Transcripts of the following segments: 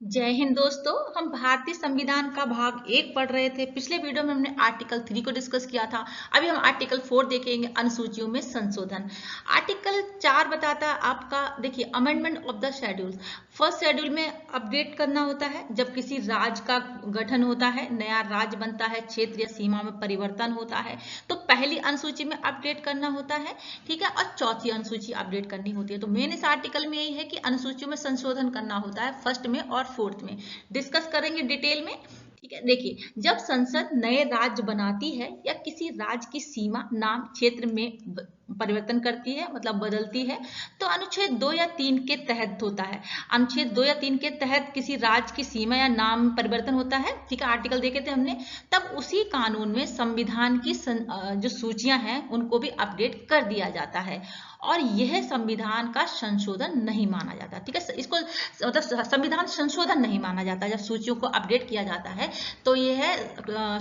जय हिंद दोस्तों। हम भारतीय संविधान का भाग 1 पढ़ रहे थे। पिछले वीडियो में हमने आर्टिकल 3 को डिस्कस किया था। अभी हम आर्टिकल 4 देखेंगे, अनुसूचियों में संशोधन। आर्टिकल 4 बताता है आपका, देखिए, amendment of the schedule. First schedule में अपडेट करना होता है जब किसी राज्य का गठन होता है, नया राज्य बनता है, क्षेत्र या सीमा में परिवर्तन होता है, तो पहली अनुसूची में अपडेट करना होता है, ठीक है, और चौथी अनुसूची अपडेट करनी होती है। तो मेन इस आर्टिकल में यही है कि अनुसूचियों में संशोधन करना होता है, फर्स्ट में और फोर्थ में। डिस्कस करेंगे डिटेल में, ठीक है। देखिए, जब संसद नए राज्य बनाती है या किसी राज्य की सीमा, नाम, क्षेत्र में परिवर्तन करती है, मतलब बदलती है, तो अनुच्छेद 2 या 3 के तहत होता है। अनुच्छेद 2 या 3 के तहत किसी राज्य की सीमा या नाम परिवर्तन होता है, ठीक है, आर्टिकल देखे थे हमने। तब उसी कानून में संविधान की जो सूचियां हैं उनको भी अपडेट कर दिया जाता है, और यह संविधान का संशोधन नहीं माना जाता, ठीक है। इसको मतलब संविधान संशोधन नहीं माना जाता। जब सूचियों को अपडेट किया जाता है तो यह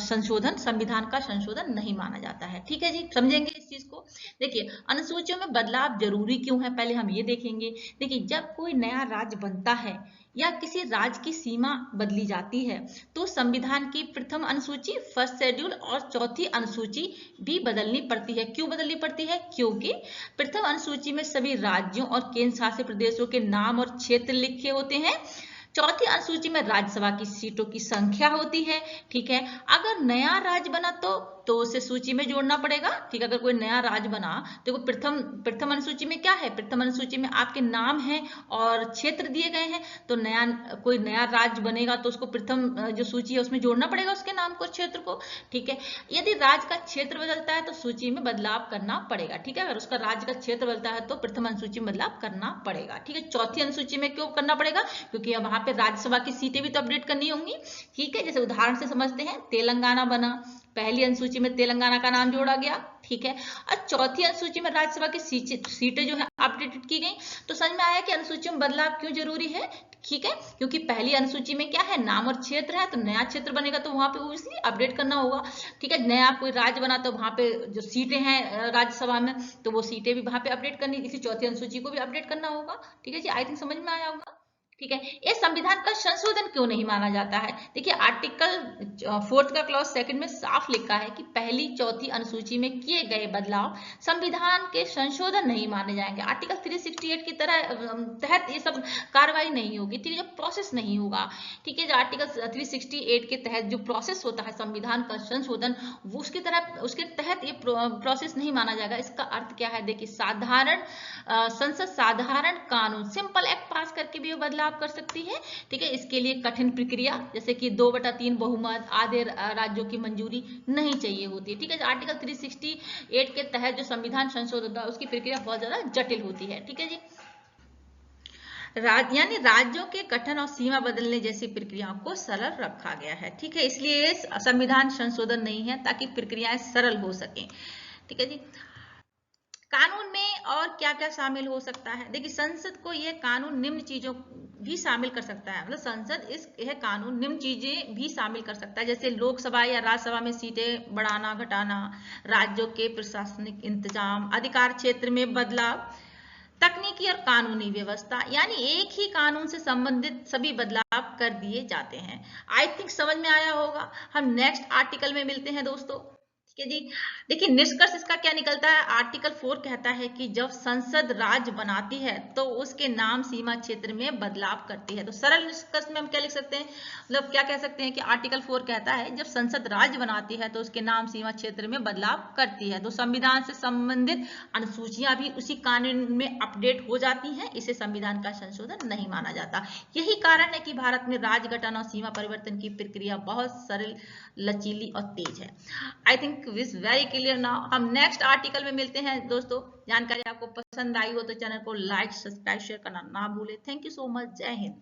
संशोधन, संविधान का संशोधन नहीं माना जाता है, ठीक है जी। समझेंगे इस चीज को। देखिए, अनुसूचियों में बदलाव जरूरी क्यों है, पहले हम ये देखेंगे। देखिए, जब कोई नया राज्य बनता है या किसी राज्य की सीमा बदली जाती है तो संविधान की प्रथम अनुसूची, फर्स्ट शेड्यूल, और चौथी अनुसूची भी बदलनी पड़ती है। क्यों बदलनी पड़ती है? क्योंकि प्रथम अनुसूची में सभी राज्यों और केंद्र शासित प्रदेशों के नाम और क्षेत्र लिखे होते हैं। चौथी अनुसूची में राज्यसभा की सीटों की संख्या होती है, ठीक है। अगर नया राज्य बना तो उसे सूची में जोड़ना पड़ेगा, ठीक है। अगर कोई नया राज्य बना तो प्रथम अनुसूची में क्या है, प्रथम अनुसूची में आपके नाम है और क्षेत्र दिए गए हैं, तो कोई नया राज्य बनेगा तो उसको प्रथम जो सूची है उसमें जोड़ना पड़ेगा उसके नाम को, क्षेत्र को, ठीक है। यदि राज्य का क्षेत्र बदलता है तो सूची में बदलाव करना पड़ेगा, ठीक है। अगर उसका राज्य का क्षेत्र बदलता है तो प्रथम अनुसूची में बदलाव करना पड़ेगा, ठीक है। चौथी अनुसूची में क्यों करना पड़ेगा? क्योंकि वहां पे राज्यसभा की सीटें भी तो अपडेट करनी होंगी, ठीक है। जैसे उदाहरण से समझते हैं, तेलंगाना बना, पहली अनुसूची में तेलंगाना का नाम जोड़ा गया, ठीक है, और चौथी अनुसूची में राज्यसभा की सीटें जो है अपडेटेड की गई। तो समझ में आया कि अनुसूची में बदलाव क्यों जरूरी है, ठीक है। क्योंकि पहली अनुसूची में क्या है, नाम और क्षेत्र है, तो नया क्षेत्र बनेगा तो वहां पे इसलिए अपडेट करना होगा, ठीक है। नया कोई राज्य बना तो वहां पे जो सीटें हैं राज्यसभा में, तो वो सीटें भी वहां पे अपडेट करनी, इसी चौथी अनुसूची को भी अपडेट करना होगा, ठीक है जी। आई थिंक समझ में आया होगा, ठीक है। ये संविधान का संशोधन क्यों नहीं माना जाता है? देखिए, आर्टिकल 4 का क्लॉज 2 में साफ लिखा है कि पहली चौथी अनुसूची में किए गए बदलाव संविधान के संशोधन नहीं माने जाएंगे। आर्टिकल 368 की तरह तहत ये सब कार्रवाई नहीं होगी, ठीक है, जो प्रोसेस नहीं होगा, ठीक है। जो आर्टिकल 368 के तहत जो प्रोसेस होता है संविधान का संशोधन, वो उसके तहत ये प्रोसेस नहीं माना जाएगा। इसका अर्थ क्या है? देखिए, संसद साधारण कानून, सिंपल एक्ट पास करके भी बदलाव कर सकती है, ठीक है। इसके लिए कठिन प्रक्रिया, जैसे कि 2/3 बहुमत, आधे राज्यों की मंजूरी नहीं चाहिए होती है, ठीक है। आर्टिकल 368 के तहत जो संविधान संशोधन होता है उसकी प्रक्रिया बहुत ज्यादा जटिल होती है, ठीक है जी। यानी राज्यों के गठन और सीमा बदलने जैसी प्रक्रियाओं को सरल रखा गया है, ठीक है। इसलिए संविधान संशोधन नहीं है, ताकि प्रक्रियाएं सरल हो सके, ठीक है जी। कानून में और क्या क्या शामिल हो सकता है? देखिए, संसद को यह कानून निम्न चीजों भी शामिल कर सकता है, मतलब संसद यह कानून निम्न चीजें भी शामिल कर सकता है, जैसे लोकसभा या राज्यसभा में सीटें बढ़ाना घटाना, राज्यों के प्रशासनिक इंतजाम, अधिकार क्षेत्र में बदलाव, तकनीकी और कानूनी व्यवस्था, यानी एक ही कानून से संबंधित सभी बदलाव कर दिए जाते हैं। आई थिंक समझ में आया होगा। हम नेक्स्ट आर्टिकल में मिलते हैं दोस्तों, ठीक है जी। देखिए, निष्कर्ष इसका क्या निकलता है? आर्टिकल 4 कहता है कि जब संसद राज्य बनाती है तो उसके नाम, सीमा, क्षेत्र में बदलाव करती है। तो सरल निष्कर्ष में हम क्या लिख सकते हैं, मतलब क्या कह सकते हैं कि आर्टिकल 4 कहता है जब संसद राज्य बनाती है तो उसके नाम, सीमा, क्षेत्र में बदलाव करती है, तो संविधान से संबंधित अनुसूचियां भी उसी कानून में अपडेट हो जाती हैं। इसे संविधान का संशोधन नहीं माना जाता। यही कारण है कि भारत में राज्य गठन और सीमा परिवर्तन की प्रक्रिया बहुत सरल, लचीली और तेज है। I think is very clear now. हम नेक्स्ट आर्टिकल में मिलते हैं दोस्तों। जानकारी आपको पसंद आई हो तो चैनल को लाइक, सब्सक्राइब, शेयर करना ना भूले। Thank you so much. जय हिंद।